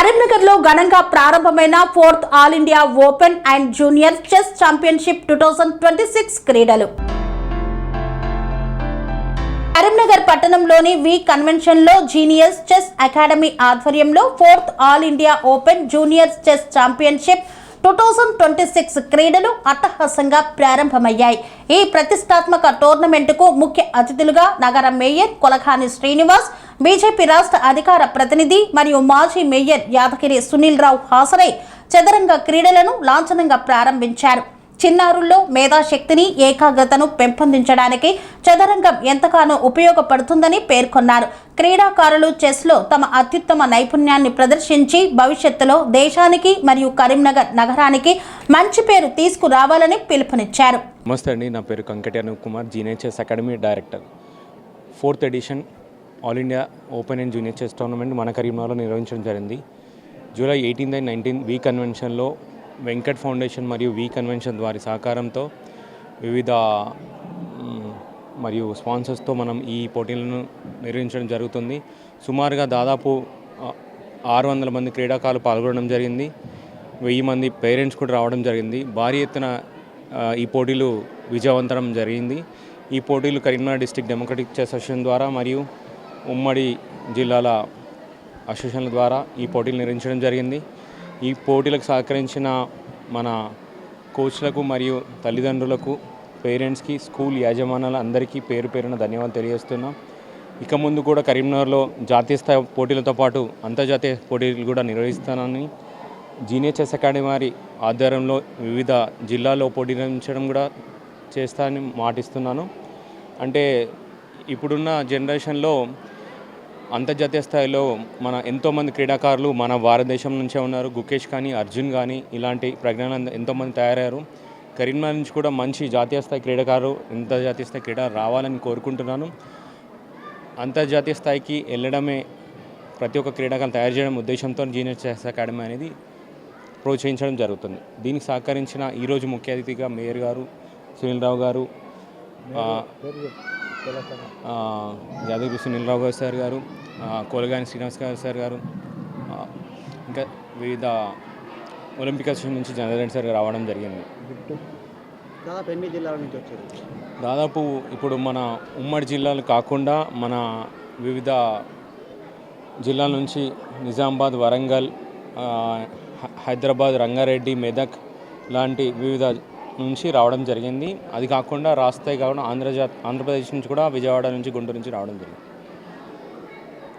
కరీంనగర్లో ఘనంగా ప్రారంభమైన 4th all India open and junior chess championship 2026 క్రీడలు కరీంనగర్ పట్టణంలోని వి కన్వెన్షన్ లో జీనియస్ చెస్ అకాడమీ ఆధ్వర్యంలో 4th all India open junior chess championship 2026 క్రీడలు అట్టహాసంగా ప్రారంభమయ్యాయి. ఈ ప్రతిష్టాత్మక టోర్నమెంటుకు ముఖ్య అతిథులుగా నగర మేయర్ కొలఖాని శ్రీనివాస్, బీజేపీ రాష్ట్ర అధికార ప్రతినిధి మరియు మాజీ మేయర్ యాదగిరి సునీల్ రావు హాజరై చదరంగ క్రీడలను లాంఛనంగా ప్రారంభించారు. చిన్నారుల్లో మేధాశక్తిని, ఏకాగ్రతను పెంపొందించడానికి చదరంగం ఎంతగానో ఉపయోగపడుతుందని పేర్కొన్నారు. క్రీడాకారులు చెస్లో తమ అత్యుత్తమ నైపుణ్యాన్ని ప్రదర్శించి భవిష్యత్తులో దేశానికి మరియు కరీంనగర్ నగరానికి మంచి పేరు తీసుకురావాలని పిలుపునిచ్చారు. నమస్తే అండి, నా పేరు Kankati Anoop Kumar, genius chess academy director. 4th edition all India open and junior chess tournament మన కరీంనగర్లో నిర్వహించడం జరిగింది. జూలై 18 and 19 వి కన్వెన్షన్లో వెంకట్ ఫౌండేషన్ మరియు వి కన్వెన్షన్ వారి సహకారంతో వివిధ మరియు స్పాన్సర్స్తో మనం ఈ పోటీలను నిర్వహించడం జరుగుతుంది. సుమారుగా దాదాపు 600 మంది క్రీడాకారులు పాల్గొనడం జరిగింది. 1000 మంది పేరెంట్స్ కూడా రావడం జరిగింది. భారీ ఎత్తున ఈ పోటీలు విజయవంతం జరిగింది. ఈ పోటీలు Karimnagar district democratic chess association ద్వారా మరియు ఉమ్మడి జిల్లాల అసోసియేషన్ల ద్వారా ఈ పోటీలు నిర్వహించడం జరిగింది. ఈ పోటీలకు సహకరించిన మన కోచ్లకు మరియు తల్లిదండ్రులకు, పేరెంట్స్కి, స్కూల్ యాజమాన్యాల అందరికీ పేరు పేరున ధన్యవాదాలు తెలియజేస్తున్నాం. ఇక ముందు కూడా కరీంనగర్లో జాతీయ స్థాయి పోటీలతో పాటు అంతర్జాతీయ పోటీలు కూడా నిర్వహిస్తానని జీనియర్ చెస్ అకాడమీ వారి ఆధ్వర్యంలో వివిధ జిల్లాల్లో పోటీ నిర్వహించడం కూడా చేస్తానని మాటిస్తున్నాను. అంటే ఇప్పుడున్న జనరేషన్లో అంతర్జాతీయ స్థాయిలో మన ఎంతోమంది క్రీడాకారులు మన భారతదేశం నుంచే ఉన్నారు. గుకేష్ కానీ, అర్జున్ కానీ ఇలాంటి ప్రజ్ఞానం ఎంతోమంది తయారయ్యారు. కరీంనగర్ నుంచి కూడా మంచి జాతీయ స్థాయి క్రీడాకారులు, అంతర్జాతీయ స్థాయి క్రీడ రావాలని కోరుకుంటున్నాను. అంతర్జాతీయ స్థాయికి వెళ్ళడమే ప్రతి ఒక్క క్రీడాకారులు తయారు చేయడం ఉద్దేశంతో జీనియర్ చెస్ అకాడమీ అనేది ప్రోత్సహించడం జరుగుతుంది. దీనికి సహకరించిన ఈరోజు ముఖ్య అతిథిగా మేయర్ గారు, సునీల్ రావు గారు, యాదగిరి సునీల్ రావు గారు సార్ గారు, కొలగాని శ్రీనివాస్ గారు సార్ గారు, ఇంకా వివిధ ఒలింపిక్ అసోసియేషన్ నుంచి జనరల్ సార్ రావడం జరిగింది. దాదాపు ఎన్ని జిల్లాల నుంచి వచ్చారు? దాదాపు ఇప్పుడు మన ఉమ్మడి జిల్లాలు కాకుండా మన వివిధ జిల్లాల నుంచి నిజామాబాద్, వరంగల్, హైదరాబాద్, రంగారెడ్డి, మెదక్ లాంటి వివిధ నుంచి రావడం జరిగింది. అది కాకుండా రాష్ట్రాయి కాకుండా ఆంధ్రప్రదేశ్ నుంచి కూడా విజయవాడ నుంచి, గుంటూరు నుంచి రావడం జరిగింది.